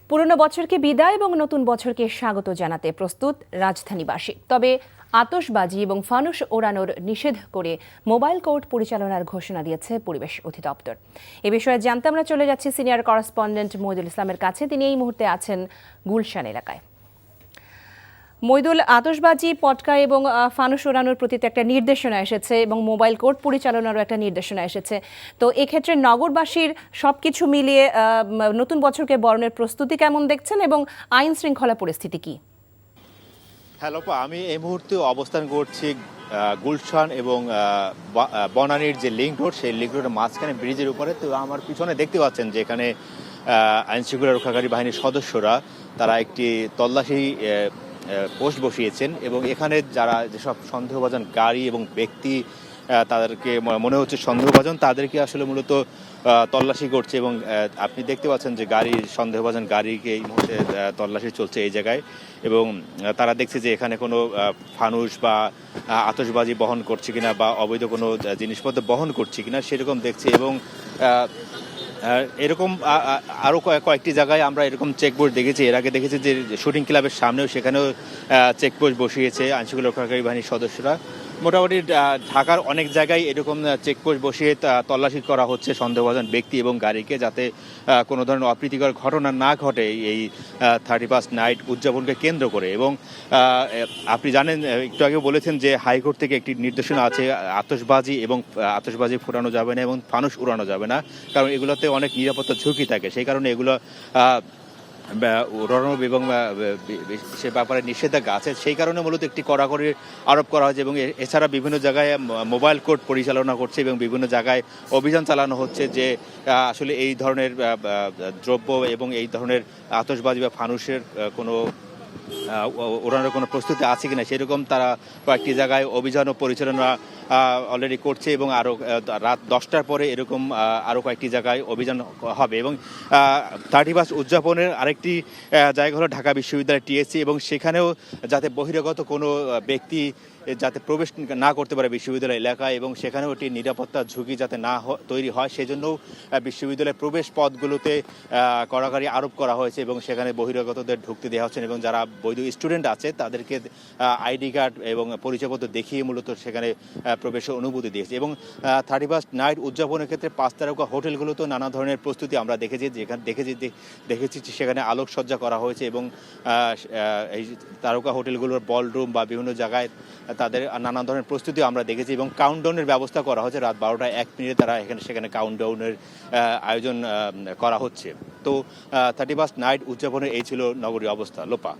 পুরনো বছরকে বিদায় এবং নতুন বছরকে স্বাগত জানাতে প্রস্তুত রাজধানীবাসী। তবে আতশবাজি এবং ফানুস ওড়ানোর নিষেধ করে মোবাইল কোর্ট পরিচালনার ঘোষণা দিয়েছে পরিবেশ অধিদপ্তর। এ বিষয়ে জানতে আমরা চলে যাচ্ছি সিনিয়র করেসপন্ডেন্ট মইদুল ইসলামের কাছে। তিনি এই মুহূর্তে আছেন গুলশান এলাকায়। মইদুল, আতশবাজি, পটকা এবং ফানুস ওড়ানোর প্রতি একটা নির্দেশনা এসেছে এবং মোবাইল কোর্ট পরিচালনারও একটা নির্দেশনা এসেছে। তো এক্ষেত্রে নগরবাসীর সবকিছু মিলিয়ে নতুন বছরকে বরণের প্রস্তুতি কেমন দেখছেন এবং আইন শৃঙ্খলা পরিস্থিতি কি? হ্যালো, আমি এই মুহূর্তে অবস্থান করছি গুলশান এবং বনানীর যে লিঙ্ক রোড, সেই লিঙ্ক রোডের মাঝখানে ব্রিজের উপরে। তো আমার পিছনে দেখতে পাচ্ছেন যে এখানে আইনশৃঙ্খলা রক্ষাকারী বাহিনীর সদস্যরা তারা একটি তল্লাশি পোস্ট বসিয়েছেন এবং এখানে যারা যেসব সন্দেহভাজন গাড়ি এবং ব্যক্তি তাদেরকে মনে হচ্ছে সন্দেহভাজন, তাদেরকে আসলে মূলত তল্লাশি করছে। এবং আপনি দেখতে পাচ্ছেন যে সন্দেহভাজন গাড়িকে এই মুহূর্তে তল্লাশি চলছে এই জায়গায়। এবং তারা দেখছে যে এখানে কোনো ফানুস বা আতশবাজি বহন করছে কিনা বা অবৈধ কোনো জিনিসপত্র বহন করছে কিনা সেরকম দেখছে। এবং এরকম আরও কয়েকটি জায়গায় আমরা এরকম চেকপোস্ট দেখেছি। এর আগে দেখেছি যে শুটিং ক্লাবের সামনেও সেখানেও চেকপোস্ট বসিয়েছে আইনশৃঙ্খলা রক্ষাকারী বাহিনীর সদস্যরা। মোটামুটি ঢাকার অনেক জায়গায় এরকম চেকপোস্ট বসিয়ে তল্লাশি করা হচ্ছে সন্দেহভাজন ব্যক্তি এবং গাড়িকে, যাতে কোনো ধরনের অপ্রীতিকর ঘটনা না ঘটে এই 31st নাইট উদযাপনকে কেন্দ্র করে। এবং আপনি জানেন, একটু আগে বলেছেন যে হাইকোর্ট থেকে একটি নির্দেশনা আছে, আতশবাজি ফোটানো যাবে না এবং ফানুস উড়ানো যাবে না, কারণ এগুলোতে অনেক নিরাপত্তা ঝুঁকি থাকে। সেই কারণে এগুলো উড়ানো এবং সে ব্যাপারে নিষেধাজ্ঞা আছে। সেই কারণে মূলত একটি কড়াকড়ি আরোপ করা হয়েছে। এবং এছাড়া বিভিন্ন জায়গায় মোবাইল কোর্ট পরিচালনা করছে এবং বিভিন্ন জায়গায় অভিযান চালানো হচ্ছে যে আসলে এই ধরনের দ্রব্য এবং এই ধরনের আতশবাজি বা ফানুসের কোনো ওড়ানোর কোনো প্রস্তুতি আছে কিনা সেরকম তারা কয়েকটি জায়গায় অভিযান ও পরিচালনা অলরেডি করছে। এবং আরও রাত 10টার পরে এরকম আরও কয়েকটি জায়গায় অভিযান হবে। এবং 31st উদযাপনের আরেকটি জায়গা হলো ঢাকা বিশ্ববিদ্যালয় টিএসসি, এবং সেখানেও যাতে বহিরাগত কোনো ব্যক্তি যাতে প্রবেশ না করতে পারে বিশ্ববিদ্যালয় এলাকায়, এবং সেখানেও একটি নিরাপত্তার ঝুঁকি যাতে না তৈরি হয় সেজন্য বিশ্ববিদ্যালয়ের প্রবেশ পথগুলোতে কড়াকড়ি আরোপ করা হয়েছে। এবং সেখানে বহিরাগতদের ঢুকতে দেওয়া হচ্ছে এবং যারা বৈধ স্টুডেন্ট আছে তাদেরকে আইডি কার্ড এবং পরিচয়পত্র দেখিয়ে মূলত সেখানে প্রবেশের অনুমতি দিয়েছে। এবং 31st নাইট উদযাপনের ক্ষেত্রে 5 তারকা হোটেলগুলোতেও নানা ধরনের প্রস্তুতি আমরা দেখেছি সেখানে আলোকসজ্জা করা হয়েছে। এবং এই তারকা হোটেলগুলোর বলরুম বা বিভিন্ন জায়গায় তাদের নানা ধরনের প্রস্তুতি আমরা দেখেছি। এবং কাউন্টডাউনের ব্যবস্থা করা হচ্ছে, রাত 12:01 তারা সেখানে কাউন্টডাউনের আয়োজন করা হচ্ছে। তো 31st নাইট উদযাপনের এই ছিল নগরীর অবস্থা। লোপা।